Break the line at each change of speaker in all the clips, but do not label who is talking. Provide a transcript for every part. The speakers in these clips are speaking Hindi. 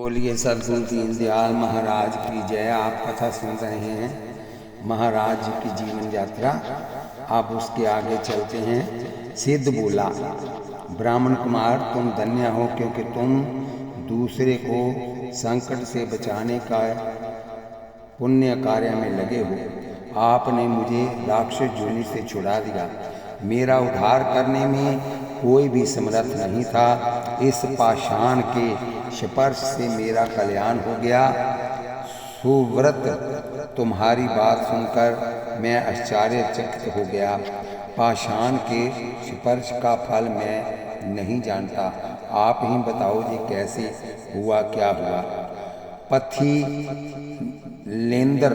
बोलिए सद्गुरु दीनदयाल महाराज की जय। आप कथा सुन रहे हैं महाराज जी की जीवन यात्रा। अब उसके आगे चलते हैं। सिद्ध बोला, ब्राह्मण कुमार तुम धन्य हो, क्योंकि तुम दूसरे को संकट से बचाने का पुण्य कार्य में लगे हो। आपने मुझे राक्षस जोनि से छुड़ा दिया। मेरा उद्धार करने में कोई भी समर्थ नहीं था। इस पाषाण के स्पर्श से मेरा कल्याण हो गया। सुव्रत, तुम्हारी बात सुनकर मैं आश्चर्यचकित हो गया। पाषाण के स्पर्श का फल मैं नहीं जानता। आप ही बताओ जी, कैसे हुआ, क्या हुआ। पथी लेंदर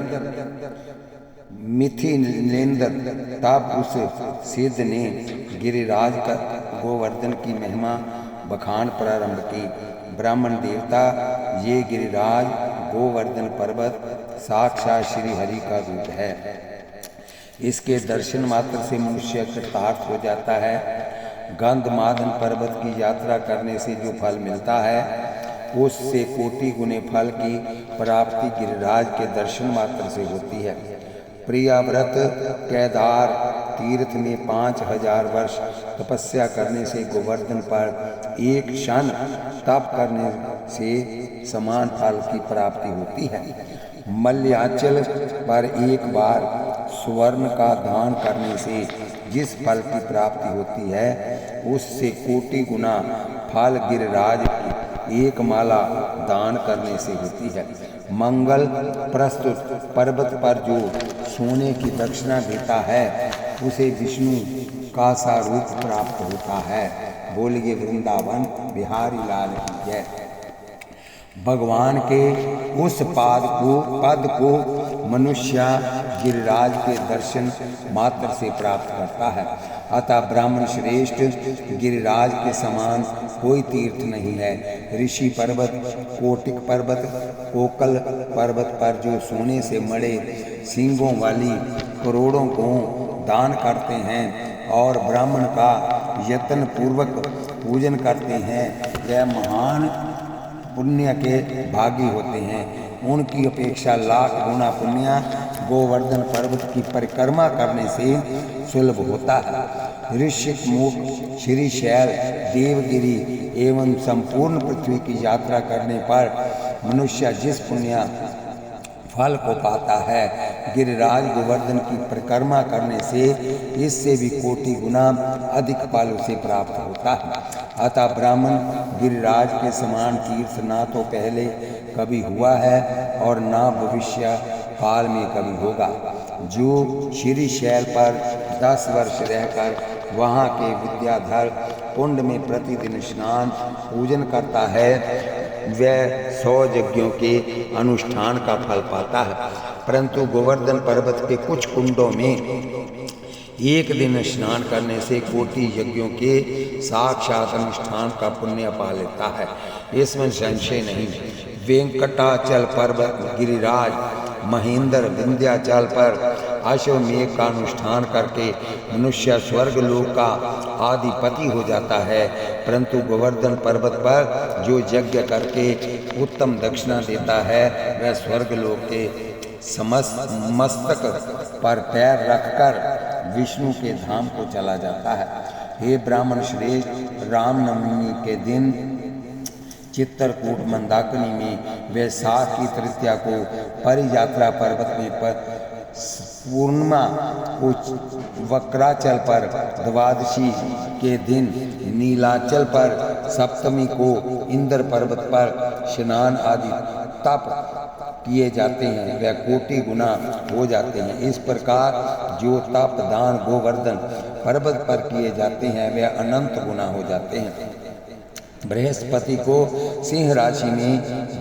मिथिलेंदर तब उस सिद्ध ने गिरिराज का गोवर्धन की महिमा बखान प्रारंभ की। ब्राह्मण देवता, ये गिरिराज गोवर्धन पर्वत साक्षात श्री हरि का रूप है। इसके दर्शन मात्र से मनुष्य कृतार्थ हो जाता है। गंधमादन पर्वत की यात्रा करने से जो फल मिलता है, उससे कोटि गुने फल की प्राप्ति गिरिराज के दर्शन मात्र से होती है। प्रियाव्रत केदार तीर्थ में 5000 वर्ष तपस्या करने से गोवर्धन पर एक क्षण तप करने से समान फल की प्राप्ति होती है। मल्याचल पर एक बार स्वर्ण का दान करने से जिस फल की प्राप्ति होती है, उससे कोटि गुना फल गिरिराज की एक माला दान करने से होती है। मंगल प्रस्तुत पर्वत पर जो सोने की दक्षिणा देता है, उसे विष्णु का सा रूप प्राप्त होता है। बोलिए वृंदावन बिहारी लाल की जय। भगवान के उस पद को मनुष्य गिरिराज के दर्शन मात्र से प्राप्त करता है। अतः ब्राह्मण श्रेष्ठ, गिरिराज के समान कोई तीर्थ नहीं है। ऋषि पर्वत, कोटिक पर्वत, कोकल पर्वत पर जो सोने से मड़े सींगों वाली करोड़ों को दान करते हैं और ब्राह्मण का यत्न पूर्वक पूजन करते हैं, वह महान पुण्य के भागी होते हैं। उनकी अपेक्षा लाख गुना पुण्य गोवर्धन पर्वत की परिक्रमा करने से सुलभ होता है। ऋषिक मुख, श्रीशैल, देवगिरी एवं संपूर्ण पृथ्वी की यात्रा करने पर मनुष्य जिस पुण्य फल को पाता है, गिरिराज गोवर्धन की परिक्रमा करने से इससे भी कोटि गुना अधिक फल उसे प्राप्त होता है। अतः ब्राह्मण गिरिराज के समान तीर्थ ना तो पहले कभी हुआ है और ना भविष्य काल में कभी होगा। जो श्री शैल पर 10 वर्ष रहकर वहाँ के विद्याधर कुंड में प्रतिदिन स्नान पूजन करता है, वह 100 यज्ञों के अनुष्ठान का फल पाता है। परंतु गोवर्धन पर्वत के कुछ कुंडों में एक दिन स्नान करने से कोटि यज्ञों के साक्षात अनुष्ठान का पुण्य पा लेता है, इसमें संशय नहीं। वेंकटाचल पर्वत गिरिराज महेंद्र विंध्याचल पर अश्वमेघ का अनुष्ठान करके मनुष्य स्वर्ग लोक का आधिपति हो जाता है। परंतु गोवर्धन पर्वत पर जो यज्ञ करके उत्तम दक्षिणा देता है, वह स्वर्ग लोक के मस्तक पर पैर रखकर विष्णु के धाम को चला जाता है। हे ब्राह्मण श्रेष्ठ, रामनवमी के दिन चित्रकूट मंदाकिनी में वैशाख की तृतीया को परियात्रा पर्वत में पूर्णिमा को वक्राचल पर द्वादशी के दिन नीलाचल पर सप्तमी को इंद्र पर्वत पर स्नान आदि तप किए जाते हैं, वह कोटि गुना हो जाते हैं। इस प्रकार जो तप दान गोवर्धन पर्वत पर किए जाते हैं, वे अनंत गुना हो जाते हैं। बृहस्पति को सिंह राशि में,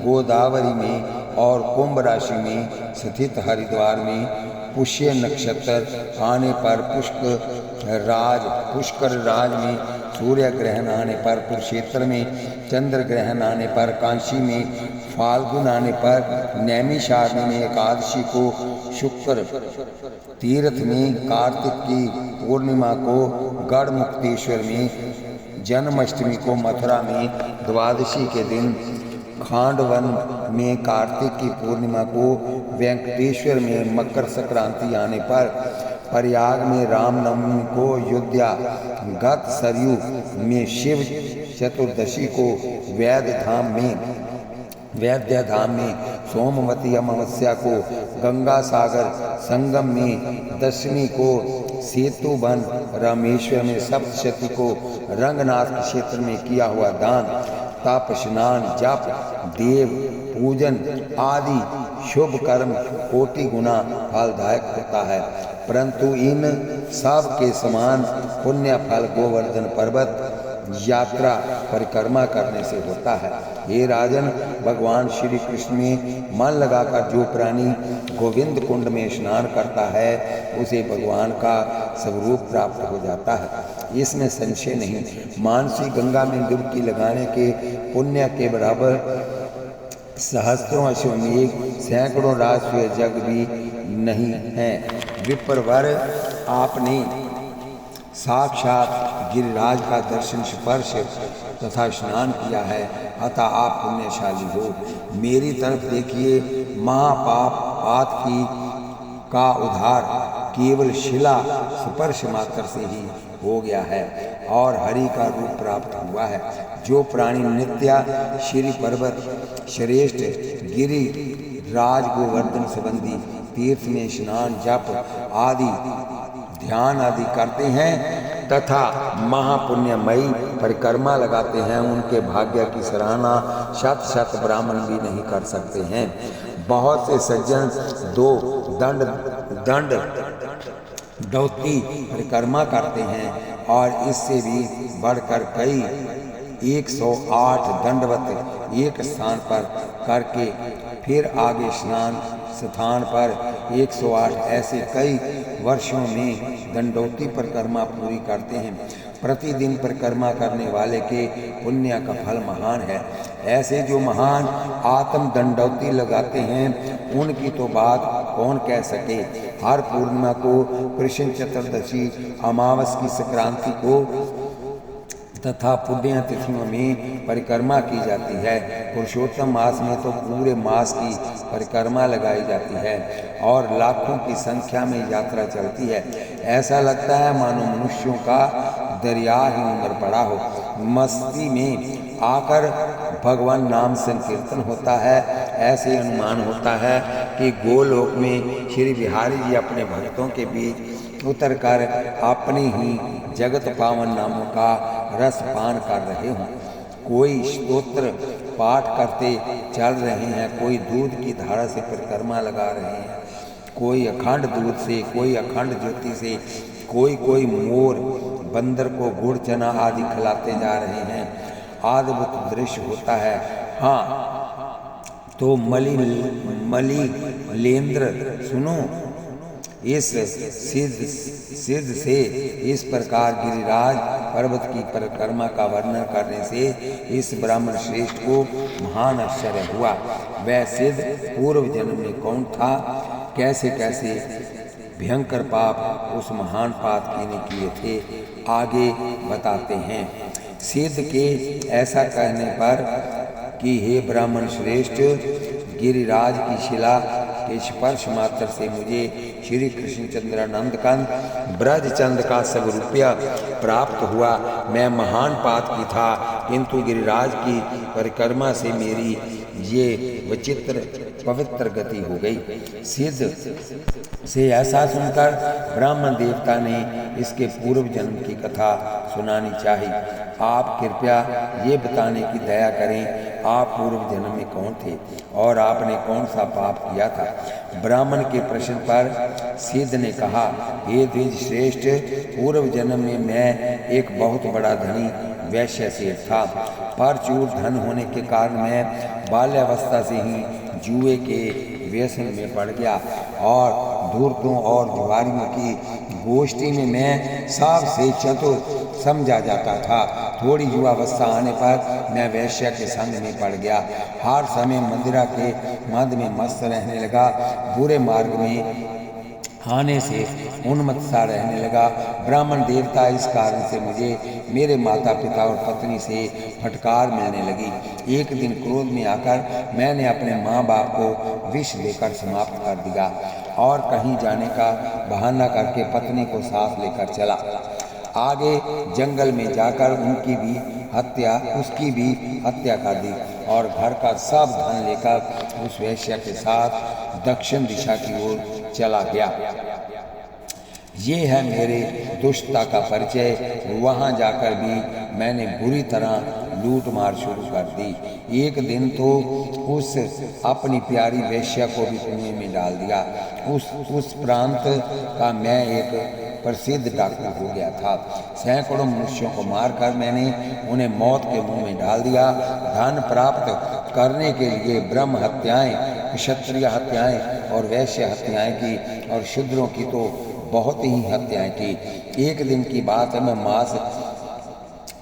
गोदावरी में और कुंभ राशि में स्थित हरिद्वार में पुष्य नक्षत्र आने पर पुष्कर राज में, सूर्य ग्रहण आने पर कुरुक्षेत्र में, चंद्र ग्रहण आने पर काशी में, फाल्गुन आने पर नैमिषारण्य में, एकादशी को शुक्र तीर्थ में, कार्तिक की पूर्णिमा को गढ़मुक्तेश्वर में, जन्माष्टमी को मथुरा में, द्वादशी के दिन खांडवन में कार्तिक की पूर्णिमा को, वेंकटेश्वर में मकर संक्रांति आने पर, प्रयाग में रामनवमी को, अयोध्या गत सरयू में शिव चतुर्दशी को, वैद्य धाम में सोमवती अमावस्या को, गंगा सागर संगम में दशमी को, सेतुबन रामेश्वर में सप्तशती को, रंगनाथ क्षेत्र में किया हुआ दान, तप, स्नान, जप, देव पूजन आदि शुभ कर्म कोटि गुना फलदायक होता है, परंतु इन सब के समान पुण्य फल गोवर्धन पर्वत यात्रा परिक्रमा करने से होता है। हे राजन, भगवान श्री कृष्ण में मन लगाकर जो प्राणी गोविंद कुंड में स्नान करता है उसे भगवान का स्वरूप प्राप्त हो जाता है, इसमें संशय नहीं। मानसी गंगा में डुबकी लगाने के पुण्य के बराबर सहस्त्रों अश्वमेघ, सैकड़ों राजसूय जग भी नहीं है। विप्रवर, आपने साक्षात गिरिराज का दर्शन, स्पर्श तथा स्नान किया है, अतः आप पुण्यशाली हो। मेरी तरफ देखिए, महापाप का उद्धार केवल शिला स्पर्श मात्र से ही हो गया है और हरि का रूप प्राप्त हुआ है। जो प्राणी नित्या श्री पर्वत श्रेष्ठ गिरि राज गोवर्धन संबंधी तीर्थ में स्नान, जप आदि ध्यान आदि करते हैं तथा महापुण्यमयी परिक्रमा लगाते हैं, उनके भाग्य की सराहना शत शत ब्राह्मण भी नहीं कर सकते हैं। बहुत से सज्जन दो दंड दौती परिक्रमा करते हैं और इससे भी बढ़कर कई 108 दंडवत एक स्थान पर करके फिर आगे स्नान स्थान पर 108 ऐसे कई वर्षों में दंडौती परिक्रमा पूरी करते हैं। प्रतिदिन परिक्रमा करने वाले के पुण्य का फल महान है। ऐसे जो महान आत्म दंडौती लगाते हैं उनकी तो बात कौन कह सके। हर पूर्णिमा को, कृष्ण चतुर्दशी, अमावस की संक्रांति को तथा पुण्य तिथियों में परिक्रमा की जाती है। पुरुषोत्तम मास में तो पूरे मास की परिक्रमा लगाई जाती है और लाखों की संख्या में यात्रा चलती है। ऐसा लगता है मानो मनुष्यों का दरिया ही उमड़ पड़ा हो। मस्ती में आकर भगवान नाम संकीर्तन होता है। ऐसे अनुमान होता है कि गोलोक में श्री बिहारी जी अपने भक्तों के बीच उतरकर अपने ही जगत पावन नामों का रस पान कर रहे हों। कोई स्तोत्र पाठ करते चल रहे हैं, कोई दूध की धारा से परिक्रमा लगा रहे हैं, कोई अखंड दूध से, कोई अखंड ज्योति से, कोई मोर बंदर को गुड़ चना आदि खिलाते जा रहे हैं। अद्भुत दृश्य होता है। हाँ तो मलिलेंद्र सुनो, इस सिद्ध से इस प्रकार गिरिराज पर्वत की परिक्रमा का वर्णन करने से इस ब्राह्मण श्रेष्ठ को महान आश्चर्य हुआ। वह सिद्ध पूर्व जन्म में कौन था, कैसे कैसे भयंकर पाप उस महान पातकी ने किए थे, आगे बताते हैं। सिद्ध के ऐसा कहने पर कि हे ब्राह्मण श्रेष्ठ, गिरिराज की शिला के स्पर्श मात्र से मुझे श्री कृष्णचंद्रानंद कंद ब्रजचंद का स्वरूप्य प्राप्त हुआ। मैं महान पातकी था, किंतु गिरिराज की परिक्रमा से मेरी ये विचित्र पवित्र गति हो गई। सिद्ध से ऐसा सुनकर ब्राह्मण देवता ने इसके पूर्व जन्म की कथा सुनानी चाहिए। आप कृपया ये बताने की दया करें, आप पूर्व जन्म में कौन थे और आपने कौन सा पाप किया था। ब्राह्मण के प्रश्न पर सिद्ध ने कहा, हे द्विज श्रेष्ठ, पूर्व जन्म में मैं एक बहुत बड़ा धनी वैश्य से था। प्रचुर धन होने के कारण मैं बाल्यावस्था से ही जुए के व्यसन में पड़ गया और धूर्तों और जुआरियों की गोष्ठी में मैं सबसे चतुर समझा जाता था। थोड़ी युवावस्था आने पर मैं वैश्य के संग में पड़ गया। हर समय मंदिरा के मद में मस्त रहने लगा। बुरे मार्ग में खाने से उन्मत्त सा रहने लगा। ब्राह्मण देवता इस कारण से मुझे मेरे माता पिता और पत्नी से फटकार मिलने लगी। एक दिन क्रोध में आकर मैंने अपने माँ बाप को विष देकर समाप्त कर दिया और कहीं जाने का बहाना करके पत्नी को साथ लेकर चला। आगे जंगल में जाकर उसकी भी हत्या कर दी और घर का सब धन लेकर उस वेश्या के साथ दक्षिण दिशा की ओर चला गया। ये है मेरे दुष्टता का परिचय। वहाँ जाकर भी मैंने बुरी तरह लूट मार शुरू कर दी। एक दिन तो उस अपनी प्यारी वेश्या को भी कुएं में डाल दिया। उस प्रांत का मैं एक प्रसिद्ध डाकू हो गया था। सैकड़ों मनुष्यों को मारकर मैंने उन्हें मौत के मुंह में डाल दिया। धन प्राप्त करने के लिए ब्रह्म हत्याएं, क्षत्रिय हत्याएं और वैश्य हत्याएं की और शूद्रों की तो बहुत ही हत्याएं की। एक दिन की बात है, मैं मांस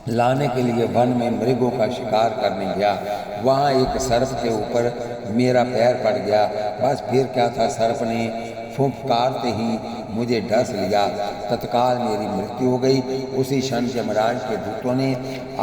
लाने के लिए वन में मृगों का शिकार करने गया। वहाँ एक सर्प के ऊपर मेरा पैर पड़ गया। बस फिर क्या था, सर्प ने फुफकारते ही मुझे डस लिया। तत्काल मेरी मृत्यु हो गई। उसी क्षण यमराज के दूतों ने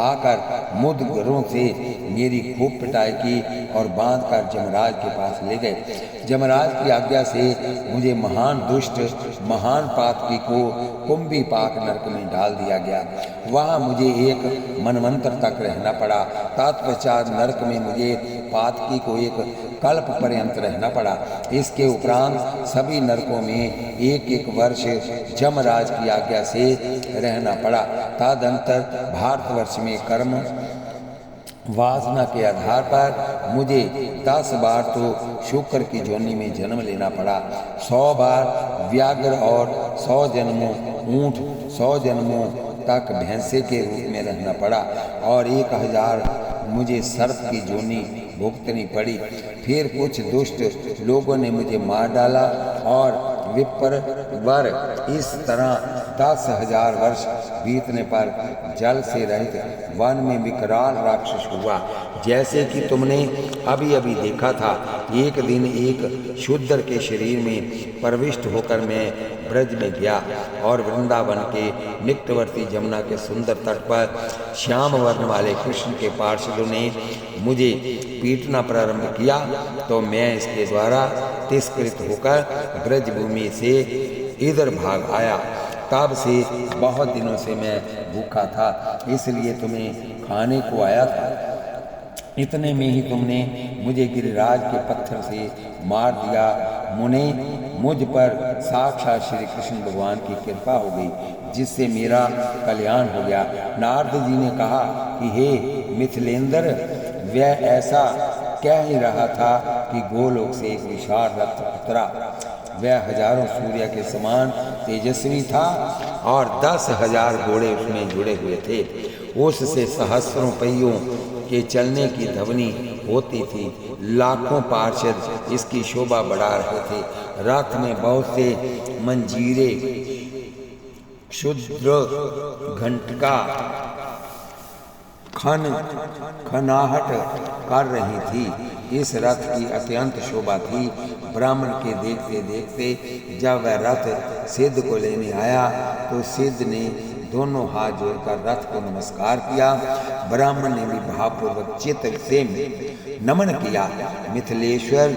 आकर मुद्गरों से मेरी खूब पिटाई की और बांधकर यमराज के पास ले गए। यमराज की आज्ञा से मुझे महान दुष्ट महान पातकी को कुंभी पाक नरक में डाल दिया गया। वहाँ मुझे एक मनवंतर तक रहना पड़ा। तत्पश्चात नरक में मुझे पातकी को एक कल्प पर्यंत रहना पड़ा। इसके उपरांत सभी नरकों में एक एक वर्ष यमराज की आज्ञा से रहना पड़ा। तदंतर भारतवर्ष में कर्म वासना के आधार पर मुझे 10 बार तो शुक्र की योनि में जन्म लेना पड़ा। 100 बार व्याघ्र और 100 जन्मों ऊंट, 100 जन्मों तक भैंसे के रूप में रहना पड़ा और 1000 मुझे सर्प की योनि भुगतनी पड़ी। फिर कुछ दुष्ट लोगों ने मुझे मार डाला और विप्रवर इस तरह 10,000 वर्ष बीतने पर जल से रहित वन में विकराल राक्षस हुआ, जैसे कि तुमने अभी अभी देखा था। एक दिन एक शूद्र के शरीर में प्रविष्ट होकर मैं ब्रज में गया और वृंदावन के निकटवर्ती जमुना के सुंदर तट पर श्याम वर्ण वाले कृष्ण के पार्षदों ने मुझे पीटना प्रारंभ किया, तो मैं इसके द्वारा तिरस्कृत होकर ब्रजभूमि से इधर भाग आया। तब से बहुत दिनों से मैं भूखा था, इसलिए तुम्हें खाने को आया था। इतने में ही तुमने मुझे गिरिराज के पत्थर से मार दिया। मुने मुझ पर साक्षात श्री कृष्ण भगवान की कृपा हो गई, जिससे मेरा कल्याण हो गया। नारद जी ने कहा कि हे मिथिलेंद्र, वह ऐसा कह ही रहा था कि गोलोक से एक विशाल रथ उतरा। वह हजारों सूर्य के समान तेजस्वी था और 10,000 घोड़े उसमें जुड़े हुए थे। उससे सहस्रों पहियों के चलने की ध्वनि होती थी। लाखों पार्षद इसकी शोभा बढ़ा रहे थे। रथ में बहुत से मंजीरे, क्षुद्र घंटका खनाहट कर रही थी। इस रथ की अत्यंत शोभा थी। ब्राह्मण के देखते देखते जब वह रथ सिद्ध को लेने आया तो सिद्ध ने दोनों हाथ जोड़कर रथ को नमस्कार किया। ब्राह्मण ने भी भावपूर्वक चित्त से नमन किया। मिथिलेश्वर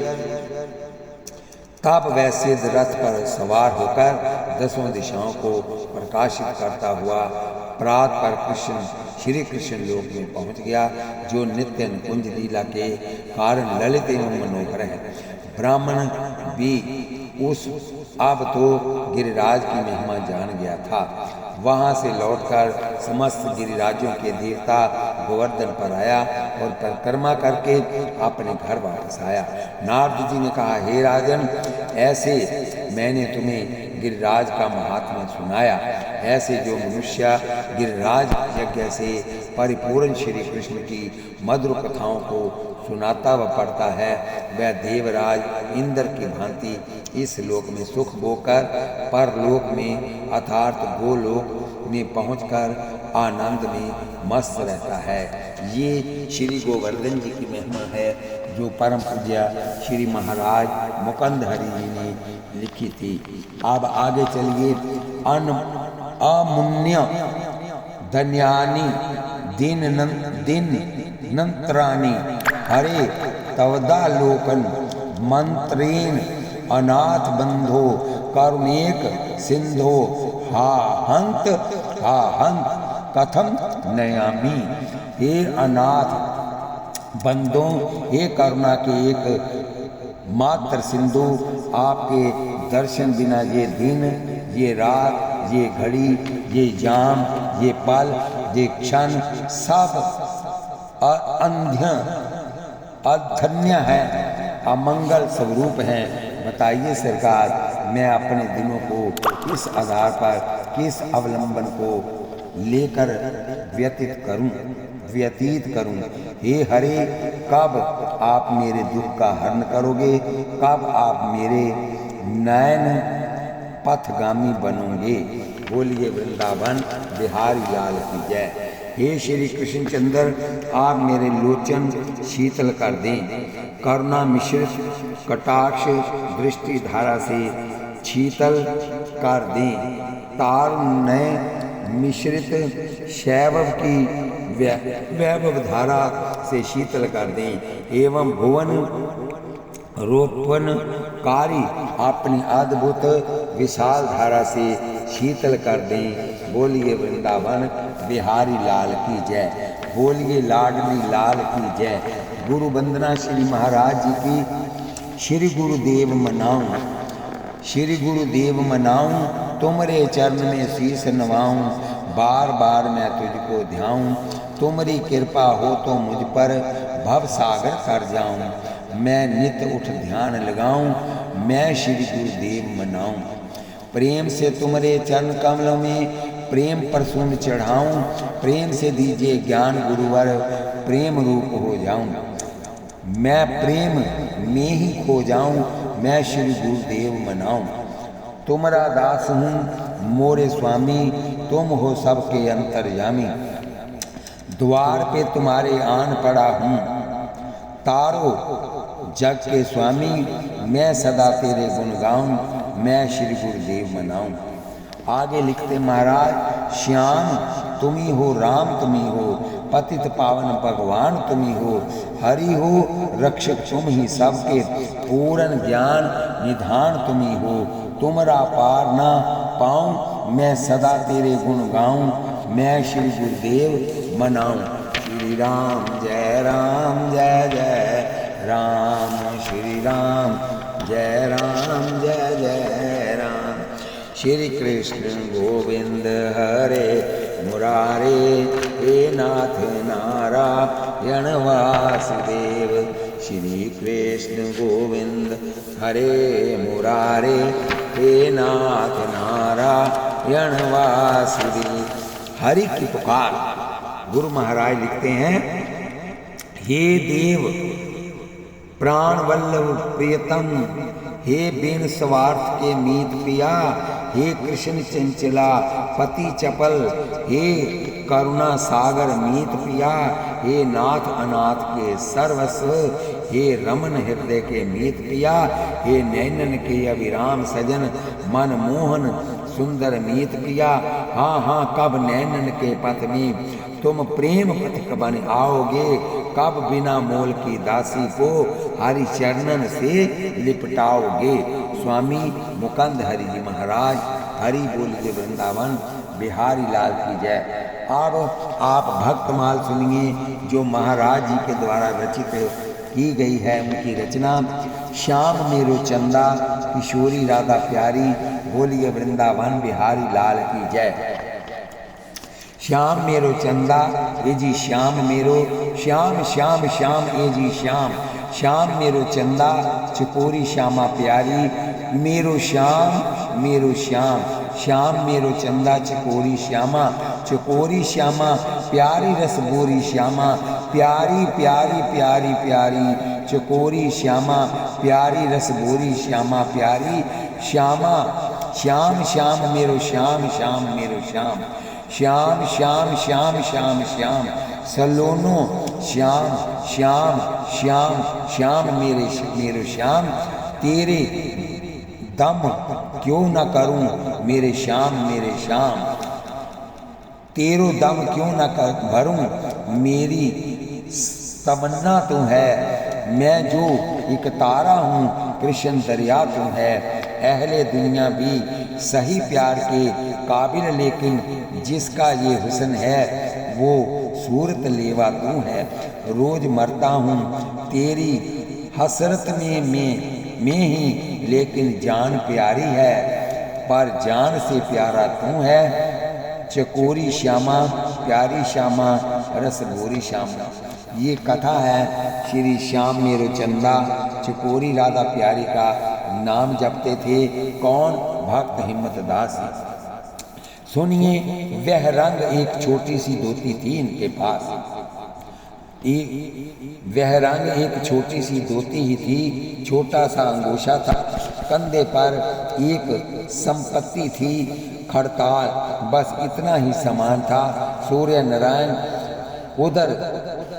तब वह सिद्ध रथ पर सवार होकर 10 दिशाओं को प्रकाशित करता हुआ प्रात पर श्री कृष्ण लोक में पहुंच गया, जो नित्य निकुंज लीला के कारण ललित एवं मनोहर है। ब्राह्मण भी अब तो गिरिराज की महिमा जान गया था। वहां से लौटकर समस्त गिरिराजों के देवता गोवर्धन पर आया और परिक्रमा करके अपने घर वापस आया। नारद जी ने कहा, हे राजन, ऐसे मैंने तुम्हें गिरिराज का महात्म्य सुनाया। ऐसे जो मनुष्य गिरिराज यज्ञ से परिपूर्ण श्री कृष्ण की मधुर कथाओं को सुनाता व पढ़ता है, वह देवराज इंद्र की भांति इस लोक में सुख भोगकर परलोक में अर्थात गोलोक में पहुंचकर आनंद में मस्त रहता है। ये श्री गोवर्धन जी की महिमा है। जो परम पूज्य श्री महाराज मुकुंद हरि जी ने लिखी थी। अब आगे चलिए। अमुन्य धन्यानि दिन नंत्राणि हरे तवदालोकन मंत्रेण अनाथ बंधो करुणेक सिंधो हा हंत कथम नयामी। हे अनाथ बंधों, हे करुणा के एक मात्र सिंधु, आपके दर्शन बिना ये दिन, ये रात, ये घड़ी, ये जाम, ये पल, ये क्षण सब अधन्य है, अमंगल स्वरूप हैं। बताइए सरकार, मैं अपने दिनों को इस आधार पर किस अवलंबन को लेकर व्यतीत करूं। हे हरे, कब आप मेरे दुख का हरण करोगे? कब आप मेरे नयन पथगामी बनोगे? बोलिए वृंदावन बिहारी लाल की जय। हे श्री कृष्ण चंद्र, आप मेरे लोचन शीतल कर दें, करुणा मिश्रित कटाक्ष दृष्टि धारा से शीतल कर दें, तारुण्य मिश्रित शैवव की वैभव धारा से शीतल कर दें, एवं भुवन रोपणकारी अपनी अद्भुत विशाल धारा से शीतल कर दें। बोलिए वृंदावन बिहारी लाल की जय। बोलिए लाडली लाल की जय। गुरु वंदना श्री महाराज जी की। श्री गुरुदेव मनाऊं, श्री गुरुदेव मनाऊं, तुमरे चरण में शीस नवाऊं, बार बार मैं तुझको ध्याऊं, तुम्हारी कृपा हो तो मुझ पर भव सागर कर जाऊं, मैं नित उठ ध्यान लगाऊं, मैं श्री गुरुदेव मनाऊं, प्रेम से तुम्हारे चरण कमलों में प्रेम प्रसून चढ़ाऊं, प्रेम से दीजिए ज्ञान गुरुवर, प्रेम रूप हो जाऊं, मैं प्रेम में ही खो जाऊं, मैं श्री गुरुदेव मनाऊं। तुम्हारा दास हूँ मोरे स्वामी, तुम हो सबके अंतर्यामी, द्वार पे तुम्हारे आन पड़ा हूँ, तारो जग के स्वामी, मैं सदा तेरे गुण गाऊं, मैं श्री गुरुदेव मनाऊं। आगे लिखते महाराज, श्याम तुम्ही हो, राम तुम्ही हो, पतित पावन भगवान तुम्ही हो, हरि हो रक्षक तुम ही सबके, पूर्ण ज्ञान निधान तुम्ही हो, तुमरा पार ना पाऊं, मैं सदा तेरे गुण गाऊं, मैं श्री गुरुदेव मनाऊं। श्री राम जय जय राम, श्री राम जय जय राम, श्री कृष्ण गोविंद हरे मुरारे, हे नाथ नारायण वासुदेव, श्री कृष्ण गोविंद हरे मुरारे, हे नाथ नारायण वासुदेव। हरि की पुकार। गुरु महाराज लिखते हैं, हे देव प्राण वल्लभ प्रियतम, हे बिन स्वार्थ के मीत पिया, हे कृष्ण चंचला पति चपल, हे करुणा सागर मीत पिया, हे नाथ अनाथ के सर्वस्व, हे रमन हृदय के मीत पिया, हे नैनन के अविराम सजन, मन मोहन सुंदर मीत पिया। हाँ हाँ, कब नैनन के पथ में तुम प्रेम पथिक बन आओगे, कब बिना मोल की दासी को हरि चरणन से लिपटाओगे। स्वामी मुकुंद हरि जी महाराज, हरि बोलिए वृंदावन बिहारी लाल की जय। अब आप भक्तमाल सुनिए, जो महाराज जी के द्वारा रचित की गई है, उनकी रचना। श्याम मेरो चंदा किशोरी राधा प्यारी, बोलिए वृंदावन बिहारी लाल की जय। श्याम मेरो चंदा ए जी श्याम मेरो, श्याम श्याम श्याम ए जी श्याम, श्याम मेरो चंदा चकोरी श्यामा प्यारी, मेरो श्याम मेरो श्याम, श्याम मेरो चंदा चकोरी श्यामा, चकोरी श्यामा प्यारी रस बोरी श्यामा, प्यारी प्यारी प्यारी प्यारी चकोरी श्यामा, प्यारी रस बोरी श्यामा प्यारी, श्यामा श्याम श्याम मेरो श्याम, श्याम मेरो श्याम, श्याम श्याम श्याम श्याम श्याम, सलोनो श्याम श्याम श्याम श्याम मेरे श्याम, तेरे दम क्यों न करूं मेरे श्याम, तेरो दम क्यों न भरूं, मेरी तमन्ना तू है, मैं जो एक तारा हूँ कृष्ण दरिया तू है। अहले दुनिया भी सही प्यार के काबिल, लेकिन जिसका ये हुस्न है वो सूरत लेवा तू है। रोज मरता हूँ तेरी हसरत में ही, लेकिन जान प्यारी है पर जान से प्यारा तू है। चकोरी श्यामा प्यारी श्यामा रस भोरी श्यामा। ये कथा है श्री श्याम मेरो चंदा चकोरी राधा प्यारी का नाम जपते थे। कौन? भक्त हिम्मत दास। सुनिए, वह रंग एक छोटी सी धोती थी इनके पास, वह रंग एक छोटी सी धोती ही थी, छोटा सा अंगोछा था, कंधे पर एक संपत्ति थी खड़ताल, बस इतना ही सामान था। सूर्य नारायण उधर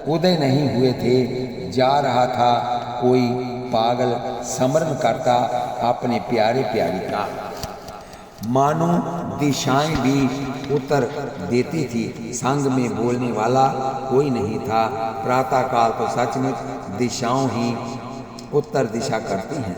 उदय नहीं हुए थे, जा रहा था कोई पागल स्मरण करता अपने प्यारे प्यारी का। मानो दिशाएं भी उत्तर देती थी, संग में बोलने वाला कोई नहीं था। प्रातः काल तो सचमुच दिशाओं ही उत्तर दिशा करती हैं।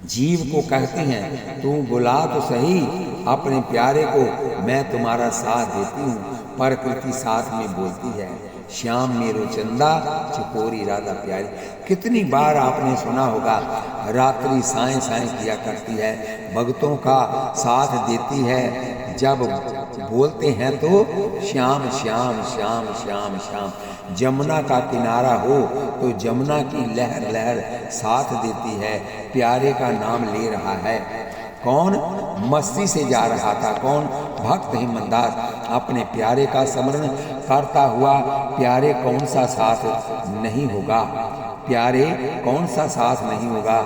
जीव को कहती हैं, तू बुला तो सही अपने प्यारे को, मैं तुम्हारा साथ देती हूँ। प्रकृति साथ में बोलती है, श्याम मेरो चंदा चकोरी राधा प्यारी। कितनी बार आपने सुना होगा, रात्रि साएं साएं किया करती है, भक्तों का साथ देती है। जब बोलते हैं तो श्याम श्याम श्याम श्याम श्याम। जमुना का किनारा हो तो जमुना की लहर लहर साथ देती है, प्यारे का नाम ले रहा है। कौन? मस्ती से जा रहा था। कौन? भक्त हिम्मतदास अपने प्यारे का स्मरण करता हुआ। प्यारे कौन सा साथ नहीं होगा, प्यारे कौन सा साथ नहीं होगा।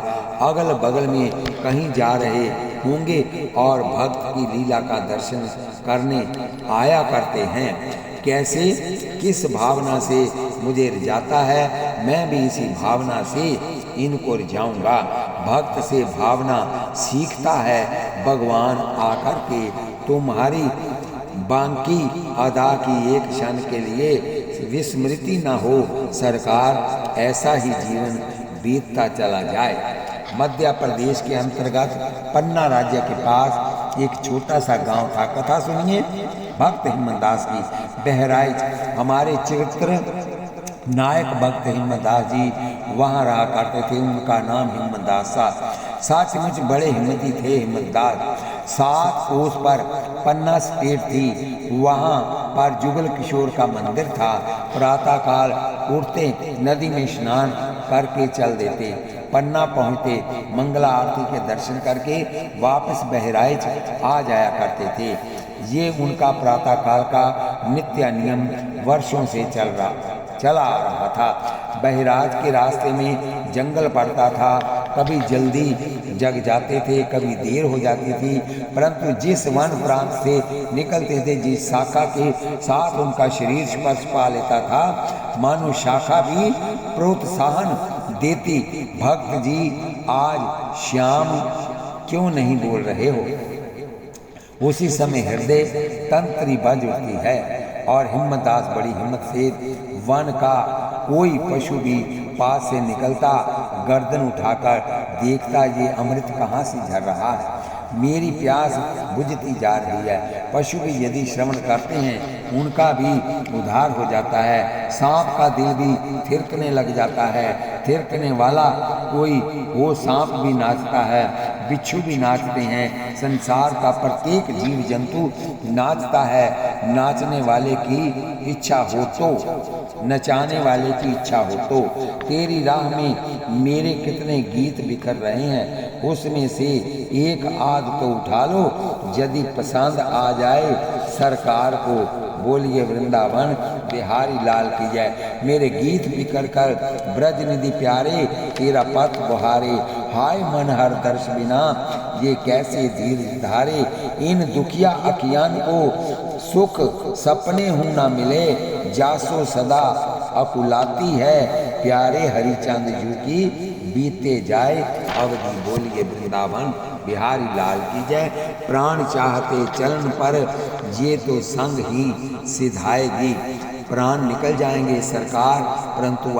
अगल बगल में कहीं जा रहे होंगे और भक्त की लीला का दर्शन करने आया करते हैं। कैसे, किस भावना से मुझे रिझाता है, मैं भी इसी भावना से इनको रिझाऊंगा। भक्त से भावना सीखता है भगवान आकर के। तुम्हारी बांकी अदा की एक क्षण के लिए विस्मृति न हो सरकार, ऐसा ही जीवन बीतता चला जाए। मध्य प्रदेश के अंतर्गत पन्ना राज्य के पास एक छोटा सा गांव था। कथा सुनिए भक्त हिम्मतदास की। बहराइच हमारे चरित्र नायक भक्त हिम्मतदास जी वहाँ रहा करते थे। उनका नाम हिम्मतदास था। सचमुच बड़े हिम्मती थे हिम्मतदास। 7 कोस पर पन्ना स्टेट थी, वहाँ पर जुगल किशोर का मंदिर था। प्रातः काल उठते नदी में स्नान करके चल देते, पन्ना पहुँचते, मंगला आरती के दर्शन करके वापस बहराइच आ जाया करते थे। ये उनका प्रातः काल का नित्य नियम वर्षों से चला आ रहा था। बहराइच के रास्ते में जंगल पड़ता था, कभी जल्दी जग जाते थे, कभी देर हो जाती थी, परंतु जिस वन प्रांत से निकलते थे, जिस शाखा के साथ उनका शरीर स्पर्श पा लेता था, मानो शाखा भी प्रोत्साहन देती, भक्त जी आज श्याम क्यों नहीं बोल रहे हो। उसी समय हृदय तंत्री बज उठती है और हिम्मतदास बड़ी हिम्मत से वन का कोई पशु भी पास से निकलता, गर्दन उठाकर देखता, ये अमृत कहाँ से झर रहा है, मेरी प्यास बुझती जा रही है। पशु भी यदि श्रवण करते हैं उनका भी उद्धार हो जाता है। सांप का दिल भी थिरकने लग जाता है, थिरकने वाला कोई वो सांप भी नाचता है, बिच्छू भी नाचते हैं। संसार का प्रत्येक जीव जंतु नाचता है। नाचने वाले की इच्छा हो तो, नचाने वाले की इच्छा हो तो। तेरी राह में मेरे कितने गीत बिखर रहे हैं, उसमें से एक आध तो उठा लो, यदि पसंद आ जाए सरकार को। बोलिए वृंदावन बिहारी लाल की जय। मेरे गीत बिखर कर ब्रज निधि प्यारे, तेरा पथ बुहारे। हाय मन हर दर्श बिना, ये कैसे धीर धारे। इन दुखिया अखियान को सुख सपने हूँ ना मिले, जासो सदा अकुलाती है। प्यारे हरिचंद जू की बीते जाए अवधि। बोलिए वृंदावन बिहारी लाल की जय। प्राण चाहते चलन पर ये तो संग ही सिधाएगी। प्राण निकल जाएंगे सरकार, परंतु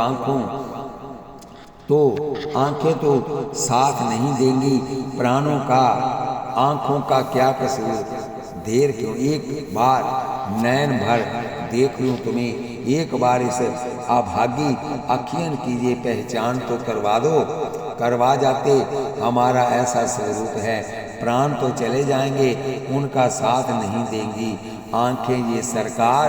आंखें तो साथ नहीं देंगी। प्राणों का आंखों का क्या कसूर, देर क्यों, एक बार नैन भर देख लूं तुम्हें। एक बार इस अभागी अखियन की ये पहचान तो करवा दो। करवा जाते हमारा ऐसा स्वरूप है, प्राण तो चले जाएंगे, उनका साथ नहीं देंगी आंखें ये सरकार।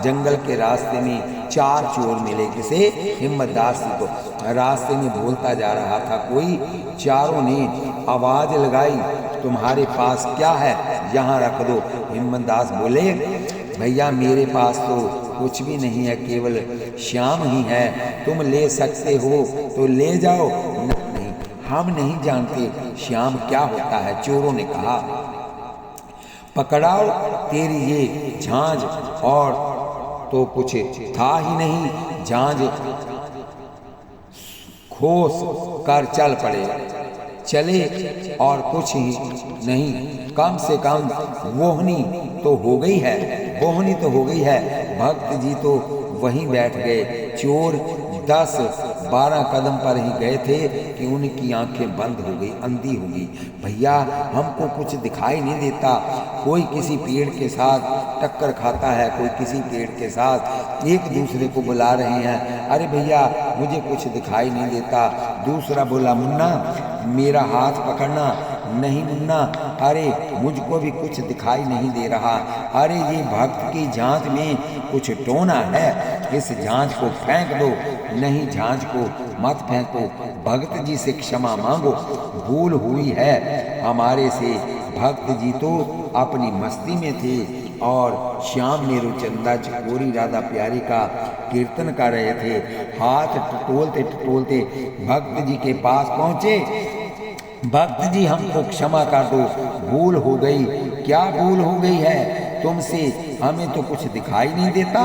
जंगल के रास्ते में 4 चोर मिले, किसे, हिम्मतदास जी को। रास्ते में बोलता जा रहा था कोई, चारों ने आवाज लगाई, तुम्हारे पास क्या है, यहाँ रख दो। हिम्मतदास बोले, भैया मेरे पास तो कुछ भी नहीं है, केवल श्याम ही है, तुम ले सकते हो तो ले जाओ। नहीं, हम नहीं जानते श्याम क्या होता है। चोरों ने कहा, पकड़ाओ तेरी ये झांझ, और तो कुछ था ही नहीं, झांझ खोस कर चल पड़े। चले और कुछ ही नहीं, कम से कम बोहनी तो हो गई है, बोहनी तो हो गई है। भक्त जी तो वहीं बैठ गए। चोर 10-12 कदम पर ही गए थे कि उनकी आंखें बंद हो गई, अंधी हो गई। भैया हमको कुछ दिखाई नहीं देता, कोई किसी पेड़ के साथ टक्कर खाता है, कोई किसी पेड़ के साथ, एक दूसरे को बुला रहे हैं, अरे भैया मुझे कुछ दिखाई नहीं देता। दूसरा बोला, मुन्ना मेरा हाथ पकड़ना। नहीं मुन्ना, अरे मुझको भी कुछ दिखाई नहीं दे रहा। अरे ये भक्त की झांझ में कुछ टोना है, इस झांझ को फेंक दो। नहीं, झांझ को मत फेंको, भक्त जी से क्षमा मांगो, भूल हुई है हमारे से। भक्त जी तो अपनी मस्ती में थे और श्याम मेरो चंदा चकोरी राधा प्यारी का कीर्तन कर रहे थे। हाथ टटोलते टटोलते भक्त जी के पास पहुँचे। भक्त जी हमको क्षमा कर दो, भूल हो गई। क्या भूल हो गई है तुमसे, हमें तो कुछ दिखाई नहीं देता।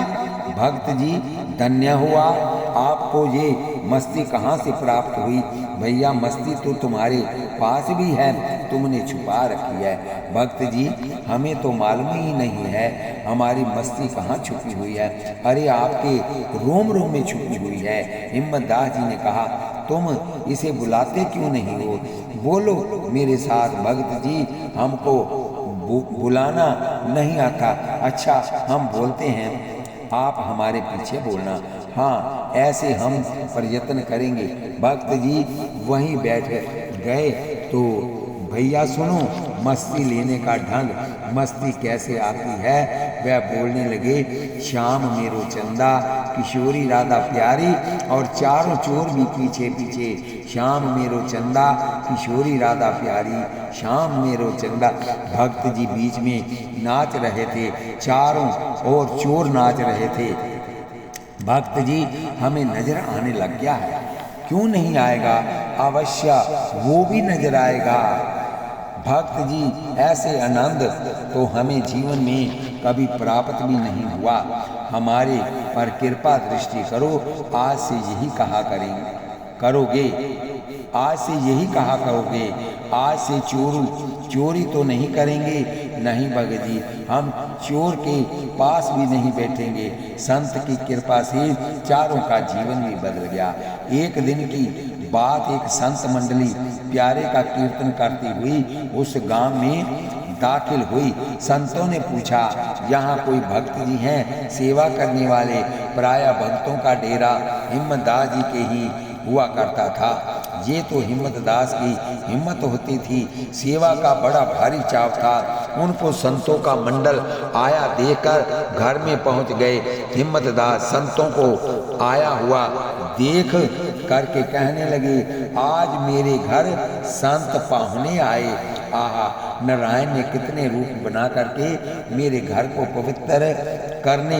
भक्त जी धन्य हुआ, आपको ये मस्ती कहाँ से प्राप्त हुई। भैया मस्ती तो तुम्हारे पास भी है, तुमने छुपा रखी है। भक्त जी हमें तो मालूम ही नहीं है हमारी मस्ती कहाँ छुपी हुई है। अरे आपके रोम रोम में छुपी हुई है। हिम्मतदास जी ने कहा, तुम इसे बुलाते क्यों नहीं हो, बोलो मेरे साथ। भक्त जी हमको बुलाना नहीं आता। अच्छा हम बोलते हैं, आप हमारे पीछे बोलना। हाँ ऐसे हम प्रयत्न करेंगे। भक्त जी वहीं बैठ गए तो भैया सुनो मस्ती लेने का ढंग, मस्ती कैसे आती है। वह बोलने लगे, श्याम मेरो चंदा किशोरी राधा प्यारी, और चारों चोर भी पीछे पीछे, श्याम मेरो चंदा किशोरी राधा प्यारी, श्याम मेरो चंदा। भक्त जी बीच में नाच रहे थे, चारों ओर चोर नाच रहे थे। भक्त जी हमें नजर आने लग गया है, क्यों नहीं आएगा, अवश्य वो भी नजर आएगा। भक्त जी ऐसे आनंद तो हमें जीवन में कभी प्राप्त भी नहीं हुआ। हमारे पर कृपा दृष्टि करो, आज से यही कहा करोगे, आज से यही कहा करोगे। आज से चोरी तो नहीं करेंगे। नहीं भगत जी, हम चोर के पास भी नहीं बैठेंगे। संत की कृपा से चारों का जीवन भी बदल गया। एक दिन की बात, एक संत मंडली प्यारे का कीर्तन करती हुई उस गांव में दाखिल हुई। संतों ने पूछा, यहाँ कोई भक्त जी हैं सेवा करने वाले। प्रायः भक्तों का डेरा हिम्मतदास जी के ही हुआ करता था। ये तो हिम्मतदास की हिम्मत होती थी, सेवा का बड़ा भारी चाव था। उनको संतों का मंडल आया देखकर घर में पहुंच गए। हिम्मतदास संतों को आया हुआ देख करके कहने लगे, आज मेरे घर संत पाहुने आए। आहा, नारायण ने कितने रूप बना करके मेरे घर को पवित्र करने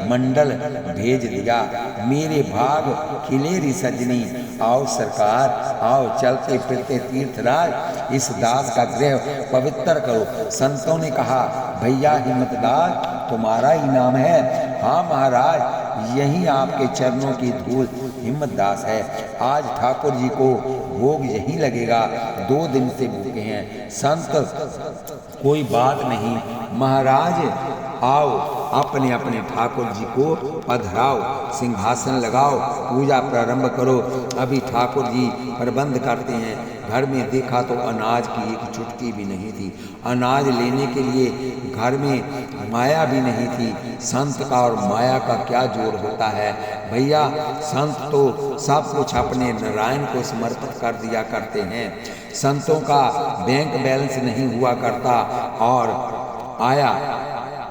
मंडल भेज दिया। मेरे भाग खिले री सजनी, आओ सरकार आओ, चलते फिरते तीर्थराज इस दास का गृह पवित्र करो। संतों ने कहा, भैया हिम्मतदास तुम्हारा ही नाम है। हाँ महाराज, यही आपके चरणों की धूल हिम्मत दास है। आज ठाकुर जी को भोग यही लगेगा, 2 दिन से भूखे हैं। संत कोई बात नहीं, महाराज आओ, अपने अपने ठाकुर जी को पधराओ, सिंहासन लगाओ, पूजा प्रारंभ करो। अभी ठाकुर जी प्रबंध करते हैं। घर में देखा तो अनाज की एक चुटकी भी नहीं थी। अनाज लेने के लिए घर में माया भी नहीं थी। संत का और माया का क्या जोड़ होता है भैया। संत तो सब कुछ अपने नारायण को समर्पित कर दिया करते हैं। संतों का बैंक बैलेंस नहीं हुआ करता और आया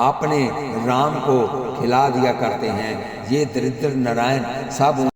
अपने राम को खिला दिया करते हैं। ये दरिद्र नारायण सब